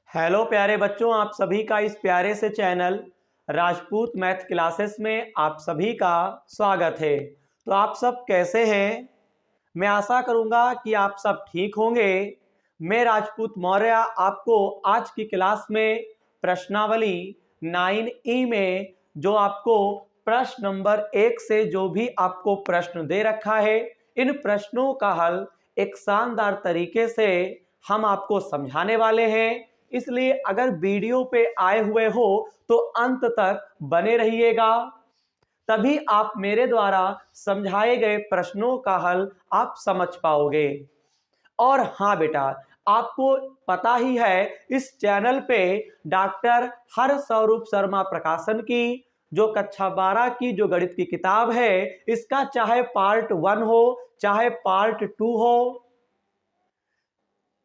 Hello प्यारे बच्चों, आप सभी का इस प्यारे से चैनल राजपूत मैथ क्लासेस में आप सभी का स्वागत है। तो आप सब कैसे हैं? मैं आशा करूंगा कि आप सब ठीक होंगे। मैं राजपूत मौर्य आपको आज की क्लास में प्रश्नावली 9E में जो आपको प्रश्न नंबर 1 से जो भी आपको प्रश्न दे रखा है, इन प्रश्नों का हल एक शानदार तरीके से हम आपको समझाने वाले हैं। इसलिए अगर वीडियो पे आए हुए हो तो अंत तक बने रहिएगा, तभी आप मेरे द्वारा समझाए गए प्रश्नों का हल आप समझ पाओगे। और हाँ बेटा, आपको पता ही है इस चैनल पे डॉक्टर हरस्वरूप शर्मा प्रकाशन की जो कक्षा 12 की जो गणित की किताब है, इसका चाहे पार्ट 1 हो चाहे पार्ट 2 हो,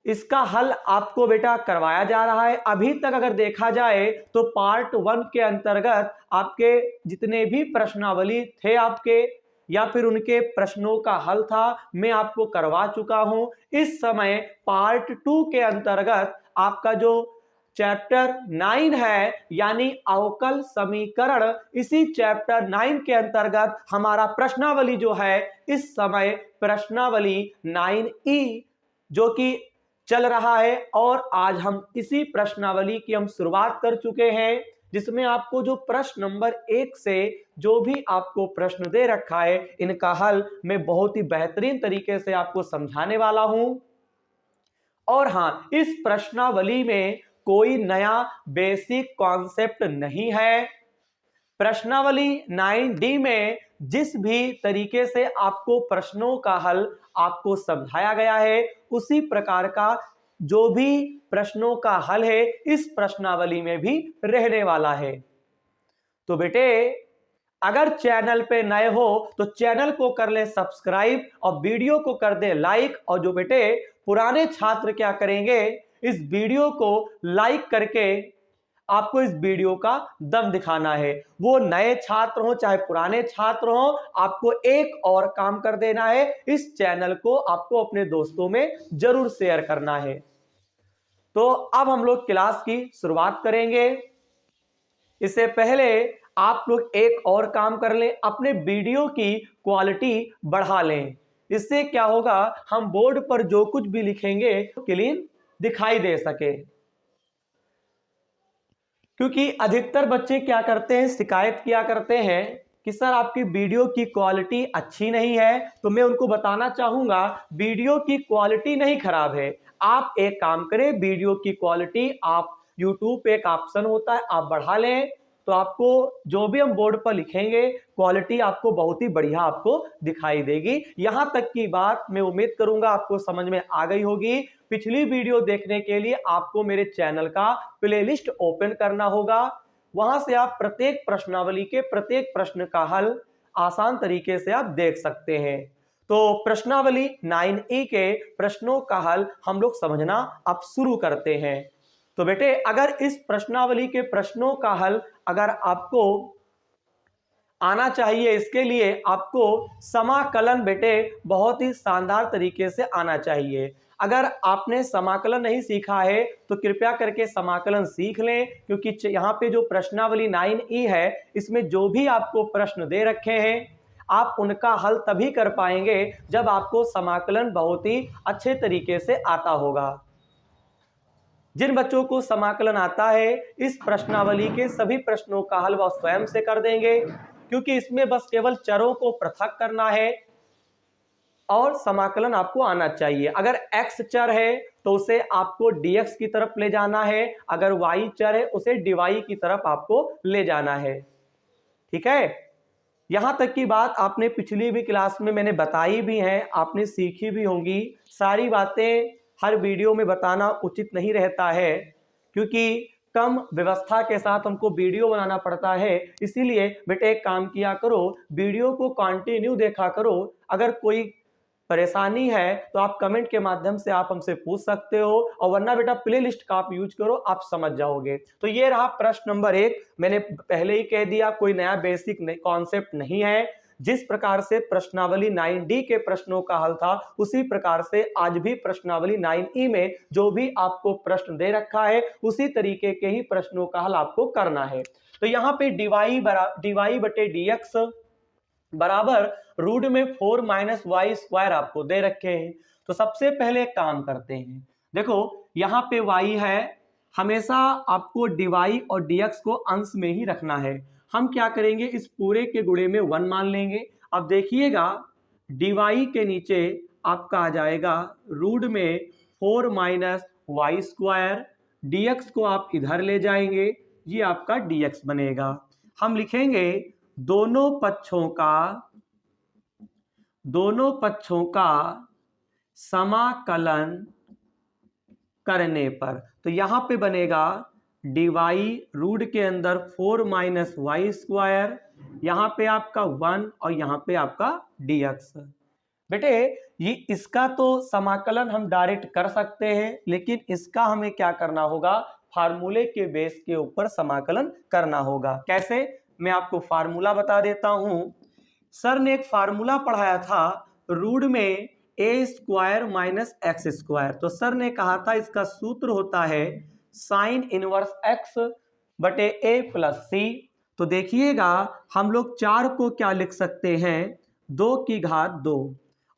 इसका हल आपको बेटा करवाया जा रहा है। अभी तक अगर देखा जाए तो पार्ट 1 के अंतर्गत आपके जितने भी प्रश्नावली थे आपके या फिर उनके प्रश्नों का हल था, मैं आपको करवा चुका हूं। इस समय पार्ट 2 के अंतर्गत आपका जो चैप्टर 9 है यानी अवकल समीकरण, इसी चैप्टर 9 के अंतर्गत हमारा प्रश्नावली जो है इस समय प्रश्नावली 9E जो कि चल रहा है, और आज हम इसी प्रश्नावली की हम शुरुआत कर चुके हैं, जिसमें आपको जो प्रश्न नंबर 1 से जो भी आपको प्रश्न दे रखा है, इनका हल मैं बहुत ही बेहतरीन तरीके से आपको समझाने वाला हूं। और हाँ, इस प्रश्नावली में कोई नया बेसिक कॉन्सेप्ट नहीं है। प्रश्नावली 9D में जिस भी तरीके से आपको प्रश्नों का हल आपको समझाया गया है, उसी प्रकार का जो भी प्रश्नों का हल है इस प्रश्नावली में भी रहने वाला है। तो बेटे, अगर चैनल पे नए हो तो चैनल को कर ले सब्सक्राइब और वीडियो को कर दे लाइक। और जो बेटे पुराने छात्र क्या करेंगे, इस वीडियो को लाइक करके आपको इस वीडियो का दम दिखाना है। वो नए छात्र हो चाहे पुराने छात्र हो, आपको एक और काम कर देना है, इस चैनल को आपको अपने दोस्तों में जरूर शेयर करना है। तो अब हम लोग क्लास की शुरुआत करेंगे। इससे पहले आप लोग एक और काम कर लें, अपने वीडियो की क्वालिटी बढ़ा लें। इससे क्या होगा, हम बोर्ड पर जो कुछ भी लिखेंगे क्लीन दिखाई दे सके। क्योंकि अधिकतर बच्चे क्या करते हैं, शिकायत किया करते हैं कि सर आपकी वीडियो की क्वालिटी अच्छी नहीं है। तो मैं उनको बताना चाहूंगा, वीडियो की क्वालिटी नहीं खराब है। आप एक काम करें, वीडियो की क्वालिटी आप यूट्यूब पे एक ऑप्शन होता है, आप बढ़ा लें, तो आपको जो भी हम बोर्ड पर लिखेंगे क्वालिटी आपको बहुत ही बढ़िया आपको दिखाई देगी। यहां तक की बात मैं उम्मीद करूंगा आपको समझ में आ गई होगी। पिछली वीडियो देखने के लिए आपको मेरे चैनल का प्लेलिस्ट ओपन करना होगा, वहां से आप प्रत्येक प्रश्नावली के प्रत्येक प्रश्न का हल आसान तरीके से आप देख सकते हैं। तो प्रश्नावली 9E के प्रश्नों का हल हम लोग समझना अब शुरू करते हैं। तो बेटे, अगर इस प्रश्नावली के प्रश्नों का हल अगर आपको आना चाहिए, इसके लिए आपको समाकलन बेटे बहुत ही शानदार तरीके से आना चाहिए। अगर आपने समाकलन नहीं सीखा है तो कृपया करके समाकलन सीख लें, क्योंकि यहाँ पे जो प्रश्नावली 9E है, इसमें जो भी आपको प्रश्न दे रखे हैं आप उनका हल तभी कर पाएंगे जब आपको समाकलन बहुत ही अच्छे तरीके से आता होगा। जिन बच्चों को समाकलन आता है, इस प्रश्नावली के सभी प्रश्नों का हल वह स्वयं से कर देंगे, क्योंकि इसमें बस केवल चरों को पृथक करना है और समाकलन आपको आना चाहिए। अगर x चर है तो उसे आपको dx की तरफ ले जाना है, अगर y चर है उसे dy की तरफ आपको ले जाना है। ठीक है, यहां तक की बात आपने पिछली भी क्लास में मैंने बताई भी है, आपने सीखी भी होंगी। सारी बातें हर वीडियो में बताना उचित नहीं रहता है, क्योंकि कम व्यवस्था के साथ हमको वीडियो बनाना पड़ता है। इसीलिए बेटे एक काम किया करो, वीडियो को कंटिन्यू देखा करो। अगर कोई परेशानी है तो आप कमेंट के माध्यम से आप हमसे पूछ सकते हो, और वरना बेटा प्ले लिस्ट का आप यूज करो, आप समझ जाओगे। तो ये रहा प्रश्न नंबर 1। मैंने पहले ही कह दिया, कोई नया बेसिक कॉन्सेप्ट नहीं है। जिस प्रकार से प्रश्नावली 9D के प्रश्नों का हल था उसी प्रकार से आज भी प्रश्नावली 9E में जो भी आपको प्रश्न दे रखा है उसी तरीके के ही प्रश्नों का हल आपको करना है। तो यहाँ पे dy बटे dx बराबर रूट में 4 माइनस वाई स्क्वायर आपको दे रखे हैं। तो सबसे पहले एक काम करते हैं, देखो यहाँ पे y है, हमेशा आपको dy और dx को अंश में ही रखना है। हम क्या करेंगे, इस पूरे के गुणे में 1 मान लेंगे। अब देखिएगा dy के नीचे आपका आ जाएगा रूट में 4 माइनस वाई स्क्वायर, dx को आप इधर ले जाएंगे, ये आपका dx बनेगा। हम लिखेंगे दोनों पक्षों का समाकलन करने पर, तो यहां पे बनेगा dy रूट के अंदर 4 माइनस वाई स्क्वायर, यहां पे आपका 1 और यहां पे आपका dx। बेटे ये इसका तो समाकलन हम डायरेक्ट कर सकते हैं, लेकिन इसका हमें क्या करना होगा, फार्मूले के बेस के ऊपर समाकलन करना होगा। कैसे, मैं आपको फार्मूला बता देता हूं। सर ने एक फार्मूला पढ़ाया था रूट में ए स्क्वायर माइनस एक्स स्क्वायर, तो सर ने कहा था इसका सूत्र होता है साइन इनवर्स एक्स बटे ए प्लस सी। तो देखिएगा हम लोग 4 को क्या लिख सकते हैं, 2 की घात 2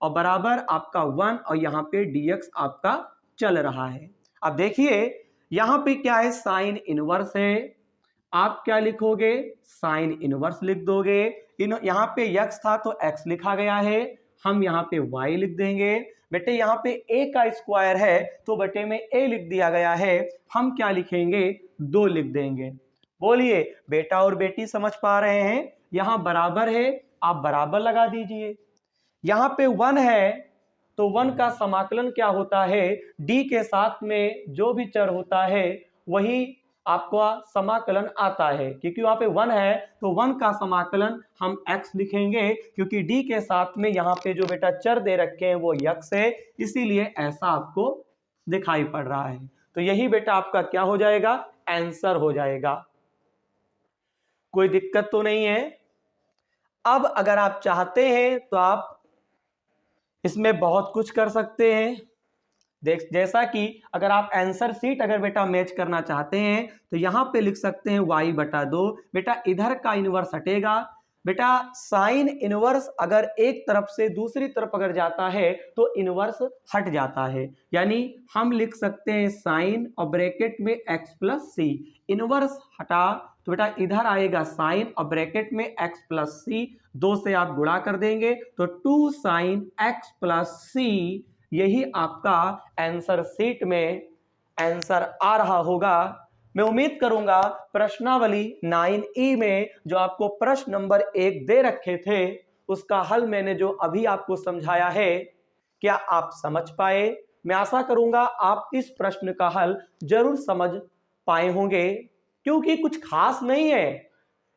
और बराबर आपका 1 और यहाँ पे dx आपका चल रहा है। अब देखिए यहाँ पे क्या है, साइन इनवर्स है, आप क्या लिखोगे, साइन इनवर्स लिख दोगे। यहाँ पे x था तो x लिखा गया है, हम यहाँ पे y लिख देंगे। बेटे यहाँ पे a का स्क्वायर है तो बटे में a लिख दिया गया है, हम क्या लिखेंगे, 2 लिख देंगे। बोलिए बेटा और बेटी समझ पा रहे हैं, यहाँ बराबर है, आप बराबर लगा दीजिए। यहाँ पे 1 है तो 1 का समाकलन क्या होता है, d के साथ में जो भी चर होता है वही आपका समाकलन आता है, क्योंकि वहां पे 1 है तो 1 का समाकलन हम x लिखेंगे, क्योंकि d के साथ में यहाँ पे जो बेटा चर दे रखे हैं वो x है, इसीलिए ऐसा आपको दिखाई पड़ रहा है। तो यही बेटा आपका क्या हो जाएगा, आंसर हो जाएगा। कोई दिक्कत तो नहीं है। अब अगर आप चाहते हैं तो आप इसमें बहुत कुछ कर सकते हैं। जैसा कि अगर आप आंसर सीट अगर बेटा मैच करना चाहते हैं तो यहां पे लिख सकते हैं y बटा 2। बेटा इधर का इनवर्स हटेगा, बेटा साइन इनवर्स अगर एक तरफ से दूसरी तरफ अगर जाता है तो इनवर्स हट जाता है, यानी हम लिख सकते हैं साइन और ब्रैकेट में x प्लस सी, इनवर्स हटा तो बेटा इधर आएगा साइन और ब्रैकेट में x प्लस सी, 2 से आप गुणा कर देंगे तो 2 साइन x प्लस सी, यही आपका आंसर सीट में आंसर आ रहा होगा। मैं उम्मीद करूंगा प्रश्नावली 9E में जो आपको प्रश्न नंबर 1 दे रखे थे उसका हल मैंने जो अभी आपको समझाया है, क्या आप समझ पाए। मैं आशा करूंगा आप इस प्रश्न का हल जरूर समझ पाए होंगे, क्योंकि कुछ खास नहीं है।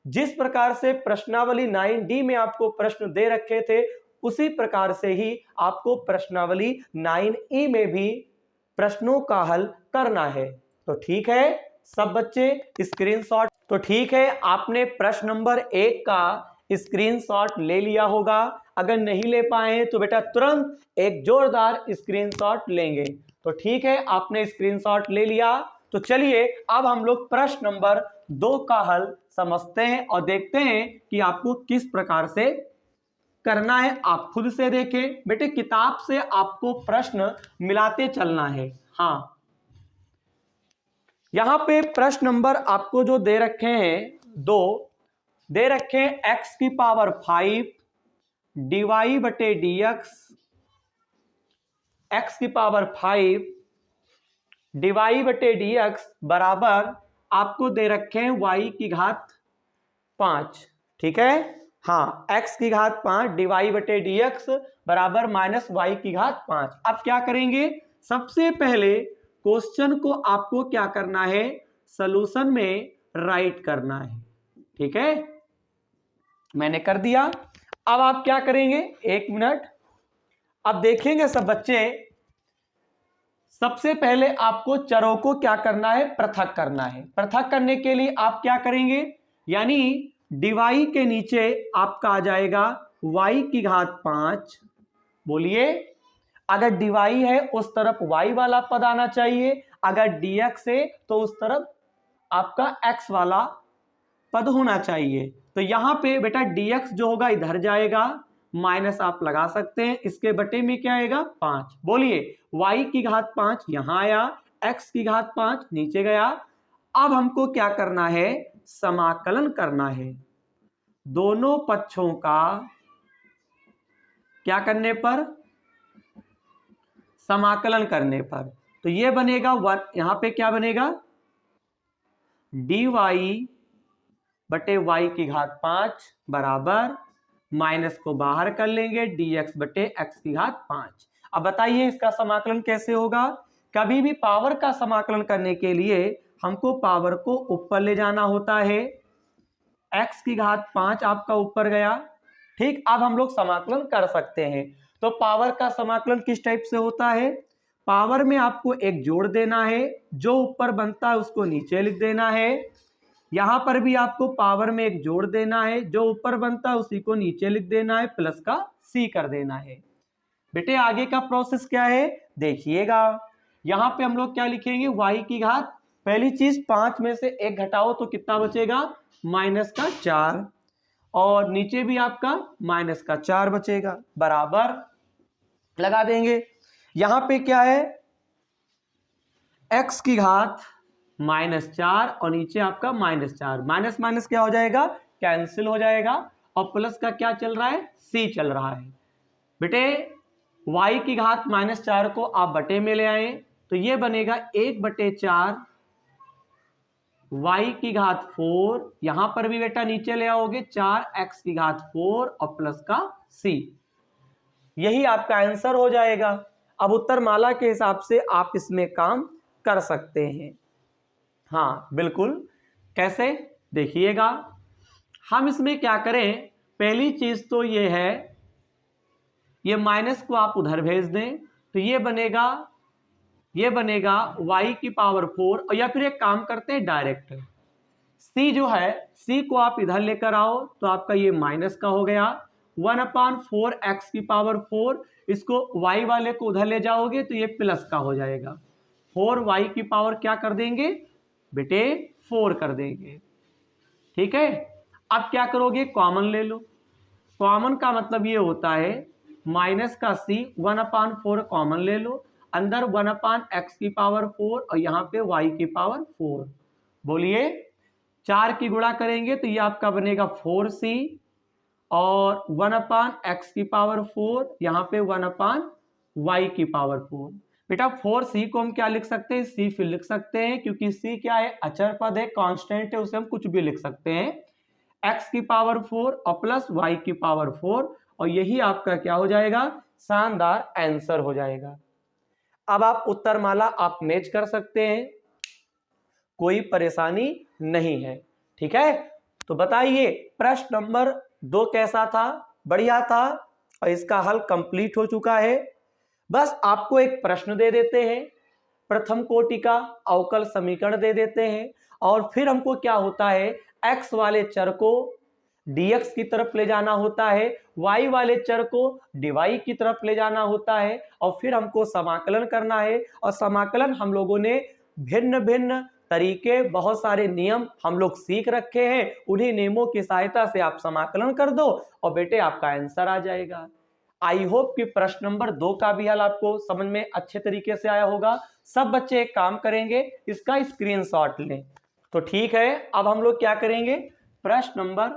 जिस प्रकार से प्रश्नावली 9D में आपको प्रश्न दे रखे थे उसी प्रकार से ही आपको प्रश्नावली 9E में भी प्रश्नों का हल करना है। तो ठीक है सब बच्चे, स्क्रीनशॉट, तो ठीक है आपने प्रश्न नंबर 1 का स्क्रीनशॉट ले लिया होगा। अगर नहीं ले पाए तो बेटा तुरंत एक जोरदार स्क्रीनशॉट लेंगे। तो ठीक है आपने स्क्रीनशॉट ले लिया, तो चलिए अब हम लोग प्रश्न नंबर 2 का हल समझते हैं और देखते हैं कि आपको किस प्रकार से करना है। आप खुद से देखें बेटे, किताब से आपको प्रश्न मिलाते चलना है। हाँ यहां पे प्रश्न नंबर आपको जो दे रखे हैं 2 दे रखे हैं, x की पावर 5 dy बटे dx, x की पावर 5 dy बटे dx बराबर आपको दे रखे हैं y की घात 5। ठीक है, हाँ x की घात 5 dy बटे dx बराबर माइनस y की घात 5। अब क्या करेंगे, सबसे पहले क्वेश्चन को आपको क्या करना है, सॉल्यूशन में राइट करना है। ठीक है, मैंने कर दिया। अब आप क्या करेंगे, 1 मिनट, अब देखेंगे सब बच्चे। सबसे पहले आपको चरों को क्या करना है, पृथक करना है। पृथक करने के लिए आप क्या करेंगे, यानी dy के नीचे आपका आ जाएगा y की घात 5, बोलिए, अगर dy है उस तरफ y वाला पद आना चाहिए, अगर dx है तो उस तरफ आपका x वाला पद होना चाहिए। तो यहां पे बेटा dx जो होगा इधर जाएगा, माइनस आप लगा सकते हैं, इसके बटे में क्या आएगा 5। बोलिए y की घात 5 यहां आया, x की घात 5 नीचे गया। अब हमको क्या करना है, समाकलन करना है दोनों पक्षों का, क्या करने पर, समाकलन करने पर। तो ये बनेगा यहां पे क्या बनेगा, dy बटे y की घात 5 बराबर, माइनस को बाहर कर लेंगे, dx बटे x की घात 5। अब बताइए इसका समाकलन कैसे होगा। कभी भी पावर का समाकलन करने के लिए हमको पावर को ऊपर ले जाना होता है। x की घात 5 आपका ऊपर गया, ठीक। अब हम लोग समाकलन कर सकते हैं। तो पावर का समाकलन किस टाइप से होता है, पावर में आपको एक जोड़ देना है, जो ऊपर बनता है उसको नीचे लिख देना है। यहां पर भी आपको पावर में एक जोड़ देना है, जो ऊपर बनता है उसी को नीचे लिख देना है, प्लस का c कर देना है। बेटे आगे का प्रोसेस क्या है देखिएगा। यहां पे हम लोग क्या लिखेंगे, y की घात, पहली चीज 5 में से 1 घटाओ तो कितना बचेगा, माइनस का 4, और नीचे भी आपका माइनस का 4 बचेगा, बराबर लगा देंगे। यहां पे क्या है, x की घात -4 और नीचे आपका -4, माइनस माइनस क्या हो जाएगा, कैंसिल हो जाएगा, और प्लस का क्या चल रहा है, c चल रहा है। बेटे y की घात -4 को आप बटे में ले आए तो ये बनेगा 1/4 y की घात 4, यहां पर भी बेटा नीचे ले आओगे 4x की घात 4 और प्लस का c, यही आपका आंसर हो जाएगा। अब उत्तर माला के हिसाब से आप इसमें काम कर सकते हैं। हाँ बिल्कुल, कैसे देखिएगा। हम इसमें क्या करें, पहली चीज तो ये है, ये माइनस को आप उधर भेज दें तो ये बनेगा y की पावर 4, और या फिर एक काम करते हैं डायरेक्ट, c जो है c को आप इधर लेकर आओ तो आपका ये माइनस का हो गया, 1/4x की पावर 4, इसको y वाले को उधर ले जाओगे तो ये प्लस का हो जाएगा, 4y की पावर क्या कर देंगे बेटे 4 कर देंगे, ठीक है। अब क्या करोगे, कॉमन ले लो। कॉमन का मतलब ये होता है माइनस का c 1/4 कॉमन ले लो, अंदर 1/x की पावर 4 और यहाँ पे y की पावर 4। बोलिए 4 की गुणा करेंगे तो ये आपका बनेगा 4c, और 1/x की पावर 4, यहाँ पे 1/y की पावर 4। बेटा 4c को हम क्या लिख सकते हैं, c फिर लिख सकते हैं, क्योंकि c क्या है, अचर पद है, कांस्टेंट है, उसे हम कुछ भी लिख सकते हैं, x की पावर 4 और प्लस y की पावर 4, और यही आपका क्या हो जाएगा, शानदार आंसर हो जाएगा। अब आप उत्तर माला आप मैच कर सकते हैं, कोई परेशानी नहीं है, ठीक है। तो बताइए प्रश्न नंबर 2 कैसा था, बढ़िया था, और इसका हल कंप्लीट हो चुका है। बस आपको एक प्रश्न दे देते हैं, प्रथम कोटि का अवकल समीकरण दे देते हैं, और फिर हमको क्या होता है, x वाले चर को dx की तरफ ले जाना होता है, y वाले चर को dy की तरफ ले जाना होता है, और फिर हमको समाकलन करना है। और समाकलन हम लोगों ने भिन्न भिन्न तरीके, बहुत सारे नियम हम लोग सीख रखे हैं, उन्हीं नियमों की सहायता से आप समाकलन कर दो और बेटे आपका आंसर आ जाएगा। आई होप कि प्रश्न नंबर 2 का भी हल आपको समझ में अच्छे तरीके से आया होगा। सब बच्चे एक काम करेंगे, इसका स्क्रीनशॉट लें। तो ठीक है, अब हम लोग क्या करेंगे, प्रश्न नंबर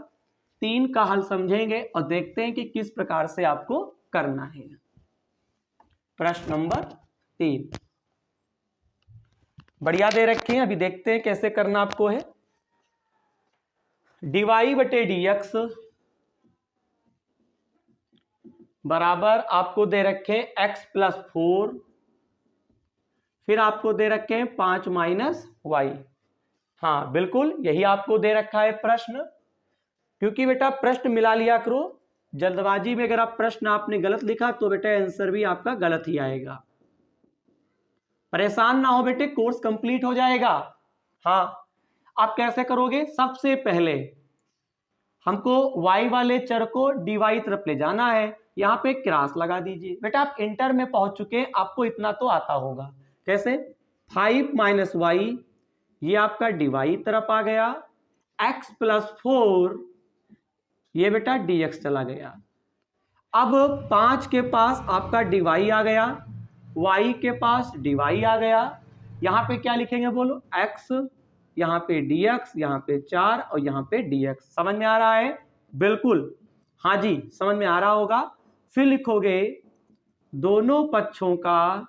3 का हल समझेंगे और देखते हैं कि किस प्रकार से आपको करना है। प्रश्न नंबर 3 बढ़िया दे रखे हैं, अभी देखते हैं कैसे करना आपको है। dy बटे dx बराबर आपको दे रखे हैं x प्लस 4, फिर आपको दे रखे हैं 5 माइनस y। हाँ बिल्कुल यही आपको दे रखा है प्रश्न, क्योंकि बेटा प्रश्न मिला लिया करो, जल्दबाजी में अगर आप प्रश्न आपने गलत लिखा तो बेटा आंसर भी आपका गलत ही आएगा। परेशान ना हो बेटे, कोर्स कंप्लीट हो जाएगा। हाँ आप कैसे करोगे, सबसे पहले हमको y वाले चर को dy तरफ ले जाना है, यहाँ पे क्रॉस लगा दीजिए। बेटा आप इंटर में पहुंच चुके हैं, आपको इतना तो आता होगा। कैसे? 5 माइनस वाई, ये आपका dy तरफ आ गया, x प्लस 4 ये बेटा dx चला गया। अब 5 के पास आपका dy आ गया, y के पास dy आ गया, यहाँ पे क्या लिखेंगे बोलो? x, यहाँ पे dx, यहाँ पे 4 और यहाँ पे dx। समझ में आ रहा है? बिल्कुल, हाँ जी समझ में आ रहा होगा। फिर लिखोगे दोनों पक्षों का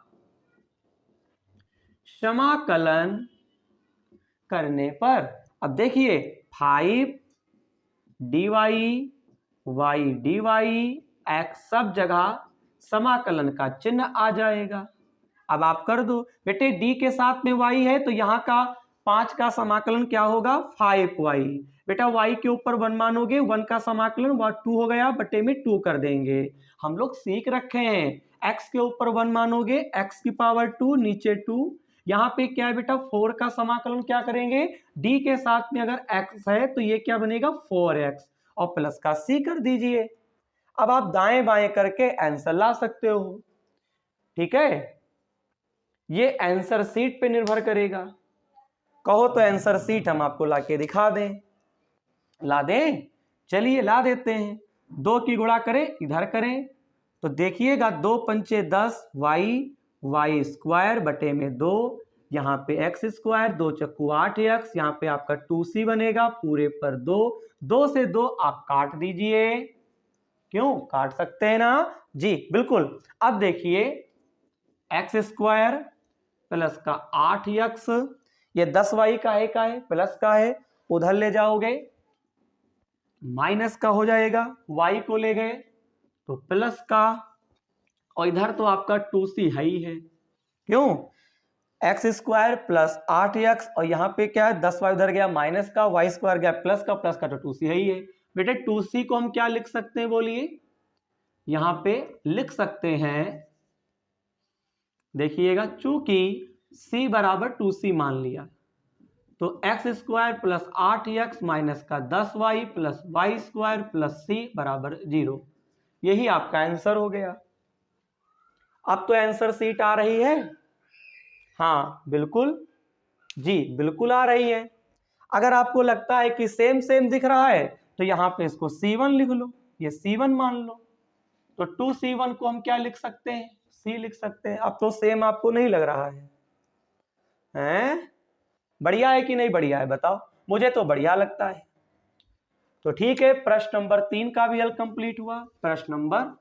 समाकलन करने पर। अब देखिए 5 dy y dy x सब जगह समाकलन का चिन्ह आ जाएगा। अब आप कर दो बेटे, d के साथ में y है तो यहाँ का 5 का समाकलन क्या होगा? 5y। बेटा y के ऊपर 1 मानोगे, 1 का समाकलन 2 हो गया, बटे में 2 कर देंगे। हम लोग सीख रखे हैं, x के ऊपर 1 मानोगे, x की पावर 2 नीचे 2। यहाँ पे क्या है बेटा? 4 का समाकलन क्या करेंगे? d के साथ में अगर x है तो ये क्या बनेगा? 4x और प्लस का c कर दीजिए। अब आप दाएं बाएं करके आंसर ला सकते हो। ठीक है, ये आंसर सीट पे निर्भर करेगा। कहो तो आंसर सीट हम आपको लाके दिखा दें। ला दें? चलिए ला देते हैं। 2 की गुणा करें, इधर करें तो देखिएगा 2 पंचे 10 y स्क्वायर बटे में 2, यहाँ पे x स्क्वायर, 2 चक्कू 8x, यहाँ पे आपका 2c बनेगा पूरे पर 2। 2 से 2 आप काट दीजिए। क्यों काट सकते हैं ना जी? बिल्कुल। अब देखिए x स्क्वायर प्लस का 8x, ये 10y का है प्लस का है, उधर ले जाओगे माइनस का हो जाएगा, y को ले गए तो प्लस का, और इधर तो आपका 2c है ही है। क्यों? x स्क्वायर प्लस 8x और यहाँ पे क्या है? 10y उधर गया माइनस का, y स्क्वायर गया प्लस का तो 2c है ही है। बेटे 2c को हम क्या लिख सकते हैं बोलिए? यहाँ पे लिख सकते हैं, देखिएगा चूंकि c बराबर 2c मान लिया तो x square plus 8x minus का 10y plus y square plus c बराबर 0। यही आपका आंसर हो गया। अब तो आंसर सीट आ रही है? हाँ बिल्कुल जी, बिल्कुल आ रही है। अगर आपको लगता है कि सेम सेम दिख रहा है तो यहाँ पे इसको C1 लिख लो, ये C1 मान लो, तो 2C1 को हम क्या लिख सकते हैं? C लिख सकते हैं। अब तो सेम आपको नहीं लग रहा है? बढ़िया है कि नहीं बढ़िया है बताओ? मुझे तो बढ़िया लगता है। तो ठीक है, प्रश्न नंबर 3 का भी हल कंप्लीट हुआ। प्रश्न नंबर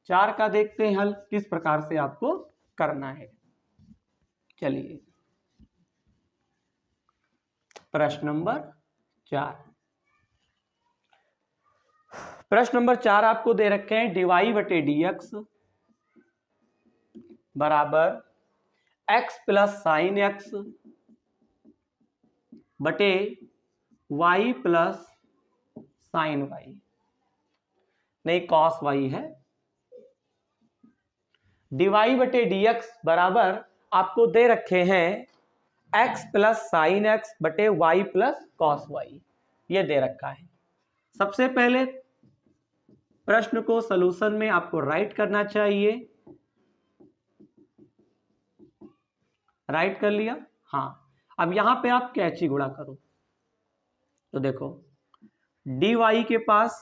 4 का देखते हैं हल किस प्रकार से आपको करना है। चलिए प्रश्न नंबर 4। प्रश्न नंबर 4 आपको दे रखे हैं dy बटे dx बराबर x प्लस साइन x बटे y प्लस साइन y, नहीं कॉस y है। dy बटे dx बराबर आपको दे रखे हैं x प्लस साइन x बटे y प्लस कॉस y, ये दे रखा है। सबसे पहले प्रश्न को सॉल्यूशन में आपको राइट करना चाहिए। राइट कर लिया? हाँ। अब यहां पे आप कैची गुणा करो तो देखो dy के पास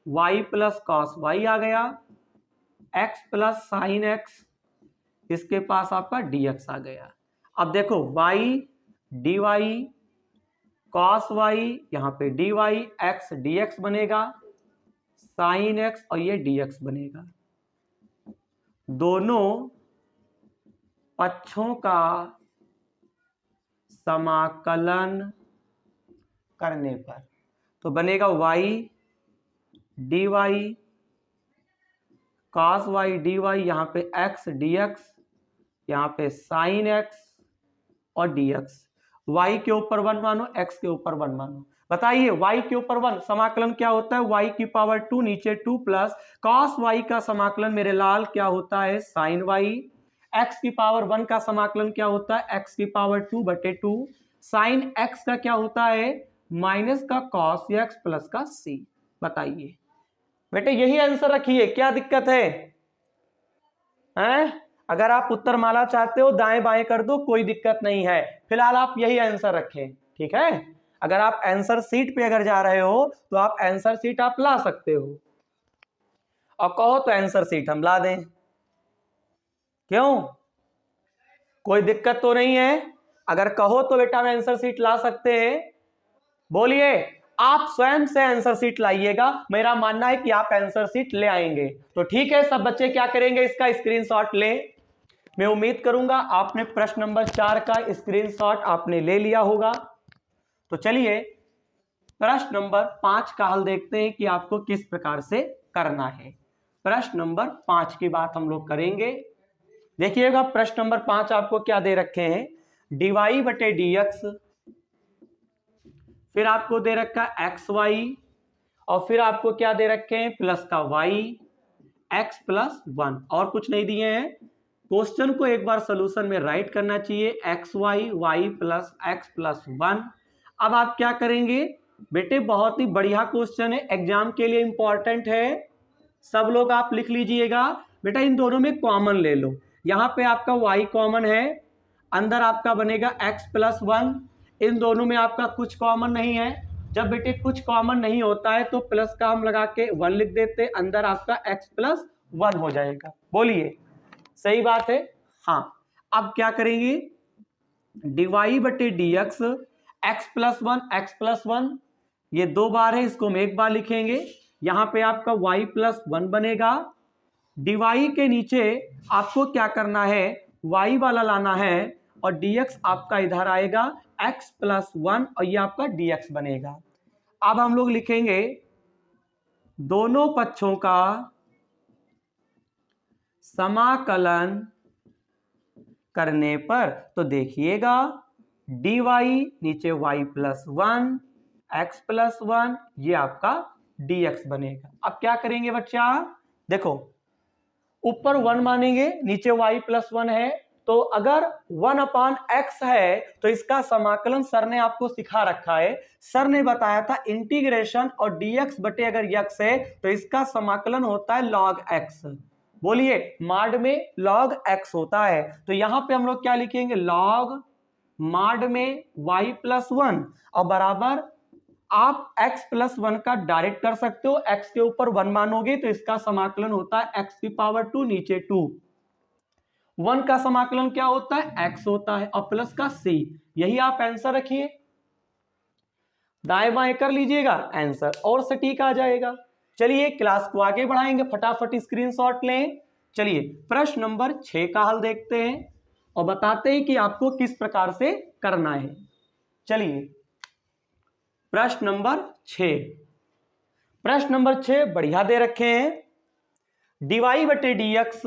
y प्लस कॉस y आ गया, x प्लस साइन x, इसके पास आपका dx आ गया। अब देखो y dy cos y, यहाँ पे dy x dx बनेगा, साइन x और ये dx बनेगा। दोनों पक्षों का समाकलन करने पर तो बनेगा y dy cos y dy, यहाँ पे x dx, यहाँ पे साइन x और dx। y के ऊपर 1 मानो, x के ऊपर 1 मानो। बताइए y के ऊपर 1 समाकलन क्या होता है? y की पावर 2 नीचे 2 प्लस cos y का समाकलन मेरे लाल क्या होता है? Sine y। x की पावर 1 का समाकलन क्या होता है? x की पावर 2 बटे 2। साइन x का क्या होता है? माइनस का कॉस एक्स प्लस का सी। बताइए बेटे यही आंसर रखिए, क्या दिक्कत है? हैं? अगर आप उत्तर माला चाहते हो दाएं बाएं कर दो, कोई दिक्कत नहीं है, फिलहाल आप यही आंसर रखें, ठीक है। अगर आप आंसर सीट पे अगर जा रहे हो तो आप आंसर सीट आप ला सकते हो, और कहो तो आंसर सीट हम ला दें, क्यों? कोई दिक्कत तो नहीं है? अगर कहो तो बेटा हम आंसर सीट ला सकते हैं, बोलिए। आप स्वयं से आंसर सीट लाइएगा, मेरा मानना है कि आप आंसर सीट ले आएंगे। तो ठीक है, सब बच्चे क्या करेंगे, इसका स्क्रीनशॉट लें। मैं उम्मीद करूंगा आपने प्रश्न नंबर 4 का स्क्रीनशॉट आपने ले लिया होगा। तो चलिए प्रश्न नंबर 5 का हल देखते हैं कि आपको किस प्रकार से करना है। प्रश्न नंबर 5 की बात हम लोग करेंगे। देखिएगा प्रश्न नंबर 5 आपको क्या दे रखे हैं, dy बटे dx, फिर आपको दे रखा है एक्स वाई, और फिर आपको क्या दे रखे हैं प्लस का y x प्लस 1, और कुछ नहीं दिए हैं। क्वेश्चन को एक बार सोल्यूशन में राइट करना चाहिए, x y y plus x plus 1। अब आप क्या करेंगे बेटे, बहुत ही बढ़िया क्वेश्चन है, एग्जाम के लिए इंपॉर्टेंट है, सब लोग आप लिख लीजिएगा। बेटा इन दोनों में कॉमन ले लो, यहाँ पे आपका y कॉमन है, अंदर आपका बनेगा x प्लस 1, इन दोनों में आपका कुछ कॉमन नहीं है। जब बेटे कुछ कॉमन नहीं होता है तो प्लस का हम लगा के 1 लिख देते, अंदर आपका x प्लस 1 हो जाएगा। बोलिए सही बात है? हाँ। अब क्या करेंगे, dy बटे dx, x प्लस 1 ये 2 बार है, इसको हम एक बार लिखेंगे, यहां पे आपका y प्लस 1 बनेगा। dy के नीचे आपको क्या करना है, y वाला लाना है, और dx आपका इधर आएगा x प्लस 1, और ये आपका dx बनेगा। अब हम लोग लिखेंगे दोनों पक्षों का समाकलन करने पर, तो देखिएगा dy नीचे y प्लस 1 x प्लस 1, ये आपका dx बनेगा। अब क्या करेंगे बच्चा, देखो ऊपर 1 मानेंगे, नीचे y प्लस 1 है, तो अगर 1/x है तो इसका समाकलन सर ने आपको सिखा रखा है, सर ने बताया था इंटीग्रेशन, और dx बटे अगर x है तो इसका समाकलन होता है log x। बोलिए माड में log x होता है, तो यहां पे हम लोग क्या लिखेंगे, log माड में y प्लस 1, और बराबर आप x प्लस 1 का डायरेक्ट कर सकते हो, x के ऊपर 1 मानोगे तो इसका समाकलन होता है x की पावर 2 नीचे 2, 1 का समाकलन क्या होता है x होता है, और प्लस का c, यही आप आंसर रखिए, दाएं बाएं कर लीजिएगा, आंसर और सटीक आ जाएगा। चलिए क्लास को आगे बढ़ाएंगे, फटाफट स्क्रीनशॉट लें। चलिए प्रश्न नंबर 6 का हल देखते हैं और बताते हैं कि आपको किस प्रकार से करना है। चलिए प्रश्न नंबर 6, प्रश्न नंबर 6 बढ़िया दे रखे हैं, dy बटे dx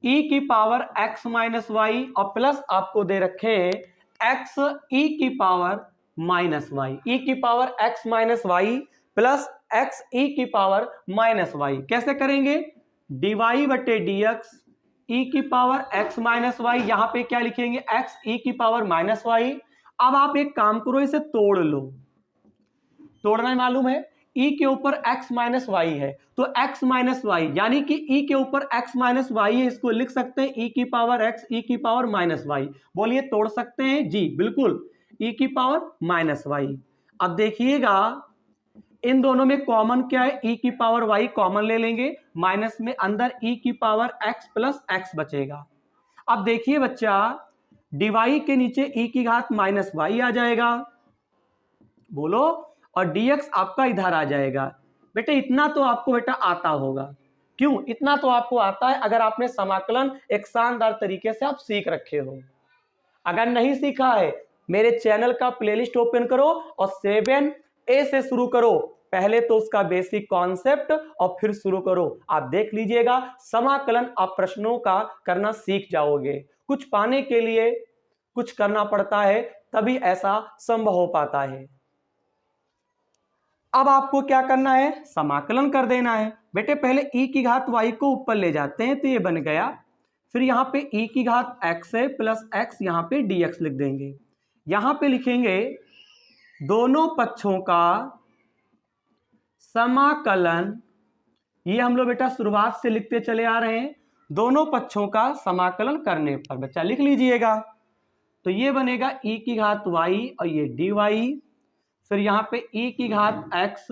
e की पावर x माइनस वाई, और प्लस आपको दे रखे हैं x e की पावर माइनस वाई, e की power x minus Y plus x e की पावर माइनस वाई। कैसे करेंगे, dy बटे dx e की पावर x माइनस वाई, यहां पे क्या लिखेंगे x e की पावर माइनस वाई। अब आप एक काम करो, इसे तोड़ लो, तोड़ना मालूम है, e के ऊपर x माइनस वाई है तो x माइनस वाई, यानी कि e के ऊपर x माइनस वाई है, इसको लिख सकते हैं e की पावर x e की पावर माइनस वाई। बोलिए तोड़ सकते हैं जी, बिल्कुल, e की पावर माइनस वाई। अब देखिएगा इन दोनों में कॉमन क्या है, e की पावर y कॉमन ले लेंगे, माइनस में अंदर e की पावर x प्लस x बचेगा। अब देखिए बच्चा dy के नीचे e की घात माइनस y आ जाएगा, बोलो, और dx आपका इधर आ जाएगा। बेटे इतना तो आपको बेटा आता होगा, क्यों, इतना तो आपको आता है अगर आपने समाकलन एक शानदार तरीके से आप सीख रखे हो। अगर नहीं सीखा है मेरे चैनल का प्लेलिस्ट ओपन करो और 7A से शुरू करो, पहले तो उसका बेसिक कॉन्सेप्ट और फिर शुरू करो, आप देख लीजिएगा समाकलन आप प्रश्नों का करना सीख जाओगे। कुछ पाने के लिए कुछ करना पड़ता है, तभी ऐसा संभव हो पाता है। अब आपको क्या करना है, समाकलन कर देना है। बेटे पहले e की घात y को ऊपर ले जाते हैं तो ये बन गया, फिर यहां पे e की घात x है प्लस x, यहां पे dx लिख देंगे, यहां पे लिखेंगे दोनों पक्षों का समाकलन, ये हम लोग बेटा शुरुआत से लिखते चले आ रहे हैं, दोनों पक्षों का समाकलन करने पर बच्चा लिख लीजिएगा। तो ये बनेगा e की घात y और ये dy, फिर यहाँ पे e की घात x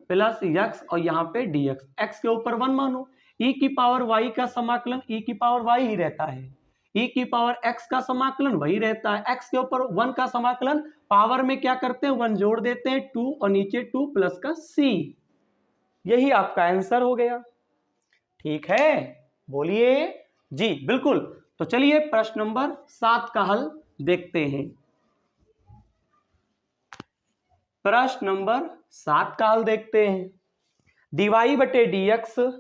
प्लस x और यहाँ पे dx, x के ऊपर 1 मानो, e की पावर y का समाकलन e की पावर y ही रहता है, e की पावर x का समाकलन वही रहता है, x के ऊपर 1 का समाकलन, पावर में क्या करते हैं 1 जोड़ देते हैं 2 और नीचे 2 प्लस का c, यही आपका आंसर हो गया। ठीक है, बोलिए जी बिल्कुल। तो चलिए प्रश्न नंबर 7 का हल देखते हैं। प्रश्न नंबर 7 का हल देखते हैं। dy बटे dx,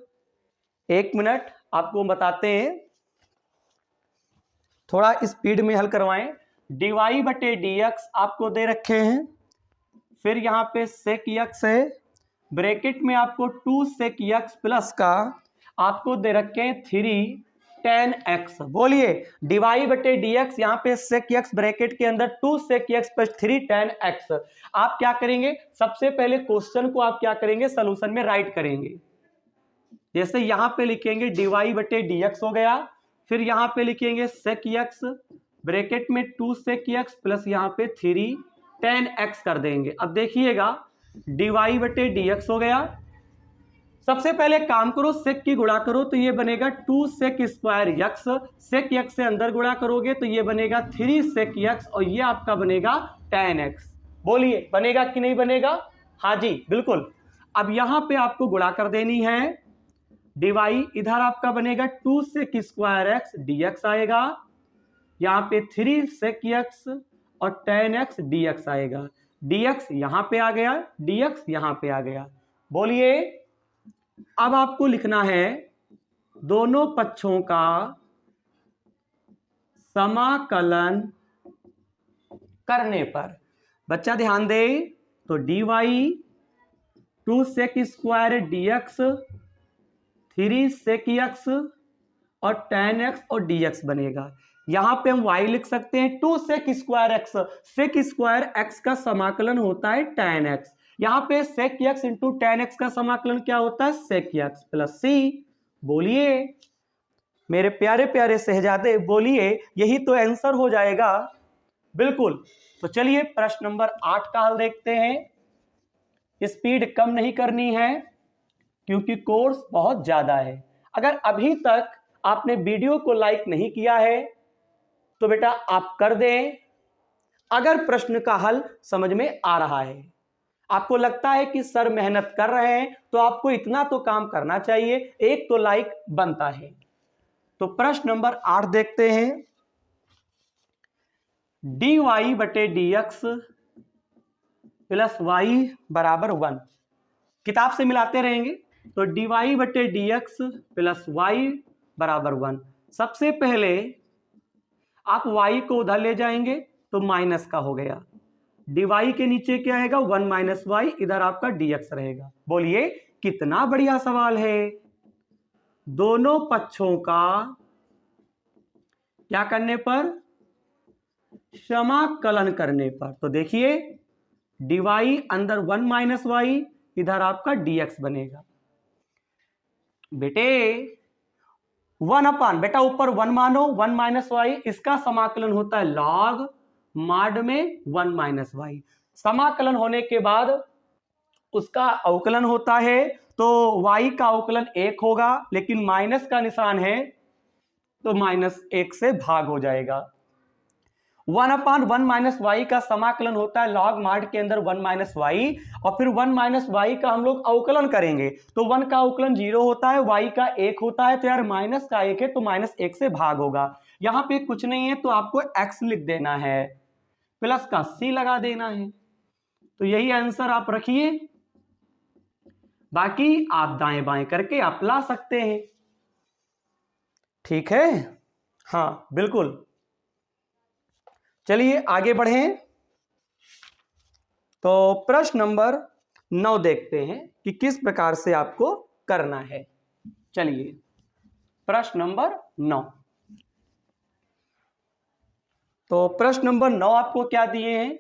एक मिनट आपको बताते हैं, थोड़ा स्पीड में हल करवाएं। dy बटे dx आपको दे रखे हैं, फिर यहाँ पे sec x है, ब्रैकेट में आपको 2 sec x प्लस का आपको दे रखे हैं 3 tan x। बोलिए dy बटे dx, यहाँ पे sec x ब्रैकेट के अंदर 2 sec x plus 3 tan x। आप क्या करेंगे, सबसे पहले क्वेश्चन को आप क्या करेंगे, सॉल्यूशन में राइट करेंगे। जैसे यहाँ पे लिखेंगे dy बटे dx हो गया, फिर यहाँ पे लिखेंगे sec x ब्रैकेट में 2 sec x प्लस यहाँ पे 3 tan x कर देंगे। अब देखिएगा dy बटे dx हो गया, सबसे पहले काम करो sec की गुणा करो तो ये बनेगा 2 sec square x, sec x से अंदर गुणा करोगे तो ये बनेगा 3 sec x और ये आपका बनेगा tan x। बोलिए बनेगा कि नहीं बनेगा, हाँ जी बिल्कुल। अब यहाँ पे आपको गुणा कर देनी है, dy इधर आपका बनेगा 2 sec स्क्वायर x dx आएगा, यहाँ पे 3 sec x और tan x dx आएगा, dx यहाँ पे आ गया, dx यहाँ पे आ गया। बोलिए अब आपको लिखना है दोनों पक्षों का समाकलन करने पर, बच्चा ध्यान दे, तो dy 2 sec square dx 3 sec x और tan x और dx बनेगा। यहां पे हम y लिख सकते हैं 2 sec square x, sec square x का समाकलन होता है tan x, यहां पे sec x into tan x का समाकलन क्या होता है sec x प्लस c। बोलिए मेरे प्यारे प्यारे शहजादे, बोलिए यही तो आंसर हो जाएगा बिल्कुल। तो चलिए प्रश्न नंबर 8 का हल देखते हैं। स्पीड कम नहीं करनी है क्योंकि कोर्स बहुत ज्यादा है। अगर अभी तक आपने वीडियो को लाइक नहीं किया है तो बेटा आप कर दें। अगर प्रश्न का हल समझ में आ रहा है, आपको लगता है कि सर मेहनत कर रहे हैं, तो आपको इतना तो काम करना चाहिए, एक तो लाइक बनता है। तो प्रश्न नंबर 8 देखते हैं। dy बटे dx प्लस y बराबर 1, किताब से मिलाते रहेंगे। तो dy बटे dx प्लस y बराबर 1, सबसे पहले आप y को उधर ले जाएंगे तो माइनस का हो गया, dy के नीचे क्या आएगा 1 माइनस y, इधर आपका dx रहेगा। बोलिए कितना बढ़िया सवाल है। दोनों पक्षों का क्या करने पर, समाकलन करने पर। तो देखिए dy अंदर 1 माइनस y, इधर आपका dx बनेगा। बेटे 1 अपान, बेटा ऊपर 1 मानो, 1 माइनस y, इसका समाकलन होता है लॉग माड में 1 माइनस y। समाकलन होने के बाद उसका अवकलन होता है, तो y का अवकलन 1 होगा, लेकिन माइनस का निशान है तो माइनस 1 से भाग हो जाएगा। 1 अपान 1 माइनस वाई का समाकलन होता है लॉग माड के अंदर 1 माइनस वाई, और फिर 1 माइनस वाई का हम लोग अवकलन करेंगे तो 1 का अवकलन 0 होता है, y का 1 होता है, तो यार माइनस का 1 है तो माइनस 1 से भाग होगा। यहाँ पे कुछ नहीं है तो आपको x लिख देना है, प्लस का c लगा देना है, तो यही आंसर आप रखिए। बाकी आप दाएं बाएं करके आप ला सकते हैं। ठीक है, हाँ बिल्कुल। चलिए आगे बढ़ें। तो प्रश्न नंबर 9 देखते हैं कि किस प्रकार से आपको करना है। चलिए प्रश्न नंबर 9। तो प्रश्न नंबर 9 आपको क्या दिए हैं,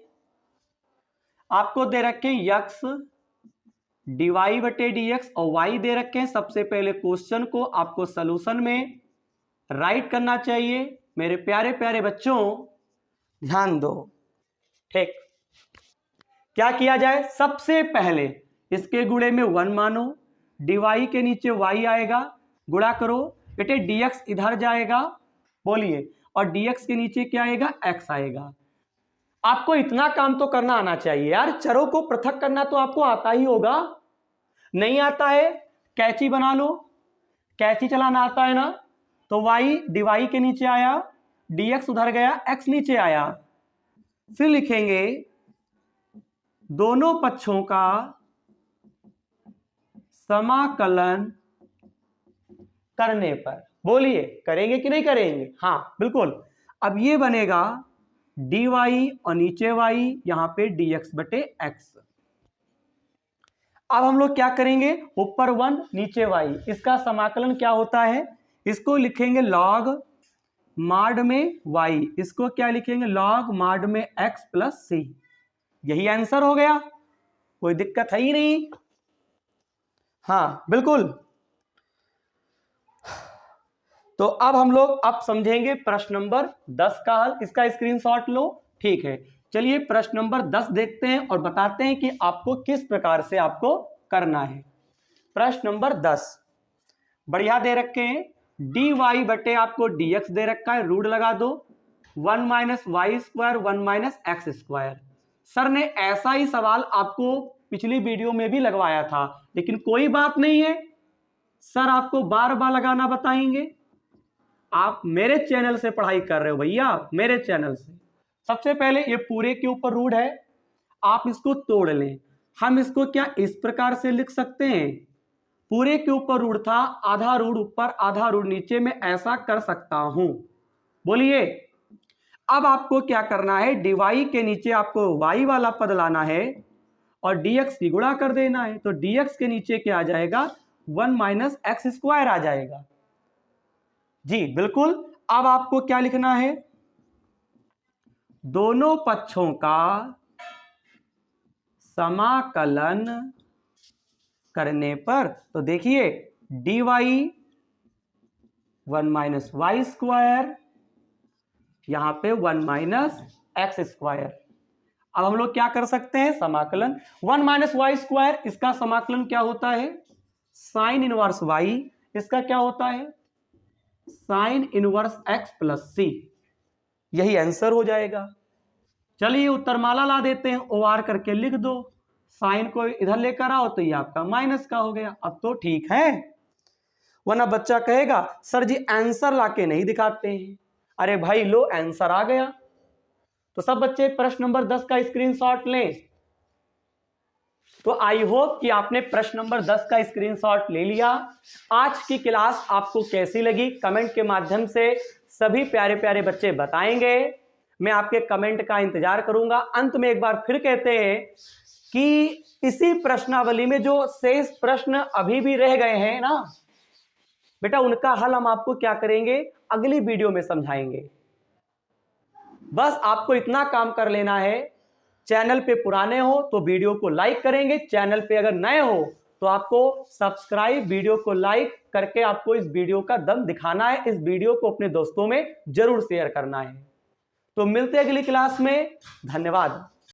आपको दे रखे यक्स dy बटे dx और y दे रखे हैं। सबसे पहले क्वेश्चन को आपको सॉल्यूशन में राइट करना चाहिए। मेरे प्यारे प्यारे बच्चों ध्यान दो, ठीक। क्या किया जाए, सबसे पहले इसके गुणे में 1 मानो, dy के नीचे y आएगा, गुणा करो बेटे, dx इधर जाएगा, बोलिए, और dx के नीचे क्या आएगा, x आएगा। आपको इतना काम तो करना आना चाहिए यार, चरों को पृथक करना तो आपको आता ही होगा। नहीं आता है, कैची बना लो, कैची चलाना आता है ना, तो y dy के नीचे आया, dx उधर गया, x नीचे आया। फिर लिखेंगे दोनों पक्षों का समाकलन करने पर, बोलिए करेंगे कि नहीं करेंगे, हाँ बिल्कुल। अब ये बनेगा dy और नीचे y, यहां पे dx बटे x। अब हम लोग क्या करेंगे, ऊपर 1 नीचे y, इसका समाकलन क्या होता है, इसको लिखेंगे log माड में y, इसको क्या लिखेंगे, log माड में x प्लस c। यही आंसर हो गया, कोई दिक्कत है ही नहीं, हाँ बिल्कुल। तो अब हम लोग अब समझेंगे प्रश्न नंबर 10 का हल, इसका स्क्रीनशॉट लो, ठीक है। चलिए प्रश्न नंबर 10 देखते हैं और बताते हैं कि आपको किस प्रकार से आपको करना है। प्रश्न नंबर 10 बढ़िया दे रखे हैं, dy बटे आपको dx दे रखा है, रूट लगा दो, 1 minus y square 1 minus x square. Sir ने ऐसा ही सवाल आपको पिछली वीडियो में भी लगवाया था, लेकिन कोई बात नहीं है, सर आपको बार बार लगाना बताएंगे। आप मेरे चैनल से पढ़ाई कर रहे हो भैया, मेरे चैनल से। सबसे पहले ये पूरे के ऊपर रूट है, आप इसको तोड़ लें। हम इसको क्या इस प्रकार से लिख सकते हैं, पूरे के ऊपर रूट था, आधा रूट ऊपर आधा रूट नीचे, में ऐसा कर सकता हूं, बोलिए। अब आपको क्या करना है, dy के नीचे आपको y वाला पद लाना है और dx की गुणा कर देना है, तो dx के नीचे क्या आ जाएगा, 1 माइनस एक्स स्क्वायर आ जाएगा। जी बिल्कुल। अब आपको क्या लिखना है, दोनों पक्षों का समाकलन करने पर, तो देखिए dy 1 माइनस वाई स्क्वायर, यहां पे 1 माइनस एक्स स्क्वायर। अब हम लोग क्या कर सकते हैं, समाकलन 1 माइनस वाई स्क्वायर, इसका समाकलन क्या होता है, साइन इनवर्स y, इसका क्या होता है, sine inverse x plus c। यही आंसर हो जाएगा। चलिए उत्तरमाला ला देते हैं, OR करके लिख दो, साइन को इधर लेकर आओ तो ये आपका माइनस का हो गया। अब तो ठीक है, वरना बच्चा कहेगा सर जी आंसर लाके नहीं दिखाते हैं। अरे भाई लो आंसर आ गया। तो सब बच्चे प्रश्न नंबर 10 का स्क्रीनशॉट लें। तो आई होप कि आपने प्रश्न नंबर 10 का स्क्रीनशॉट ले लिया। आज की क्लास आपको कैसी लगी, कमेंट के माध्यम से सभी प्यारे प्यारे बच्चे बताएंगे। मैं आपके कमेंट का इंतजार करूंगा। अंत में एक बार फिर कहते हैं कि इसी प्रश्नावली में जो शेष प्रश्न अभी भी रह गए हैं ना बेटा, उनका हल हम आपको क्या करेंगे, अगली वीडियो में समझाएंगे। बस आपको इतना काम कर लेना है, चैनल पे पुराने हो तो वीडियो को लाइक करेंगे, चैनल पे अगर नए हो तो आपको सब्सक्राइब, वीडियो को लाइक करके आपको इस वीडियो का दम दिखाना है, इस वीडियो को अपने दोस्तों में जरूर शेयर करना है। तो मिलते हैं अगली क्लास में, धन्यवाद।